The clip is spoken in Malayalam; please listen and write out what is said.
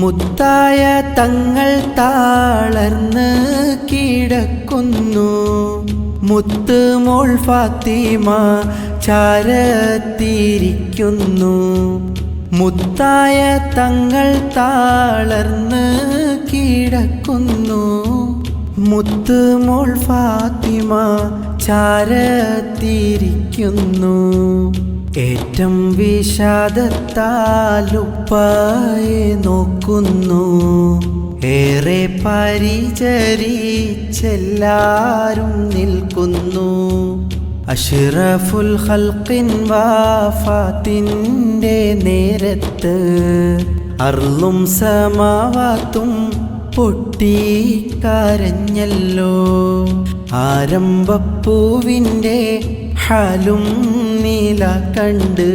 മുത്തായ തങ്ങൾ താളർന്ന് കിടക്കുന്നു. മുത്ത് മോൾ ഫാത്തിമ ചാരത്തിരിക്കുന്നു. മുത്തായ തങ്ങൾ താളർന്ന് കിടക്കുന്നു. മുത്ത് മോൾ ഫാത്തിമ ചാരത്തിരിക്കുന്നു. ഏറ്റം വിഷാദത്താലുപ്പായെ നോക്കുന്നു. ഏറെ പരിചരിച്ചെല്ലാരും നിൽക്കുന്നു. അഷ്റഫുൽ ഖൽഖിൻ വഫാത്തിൻ്റെ നേരത്ത് അർളും സമാവാത്തും പൊട്ടിക്കരഞ്ഞല്ലോ. ആരംഭപ്പൂവിൻ്റെ ഹാലും നീല കണ്ട്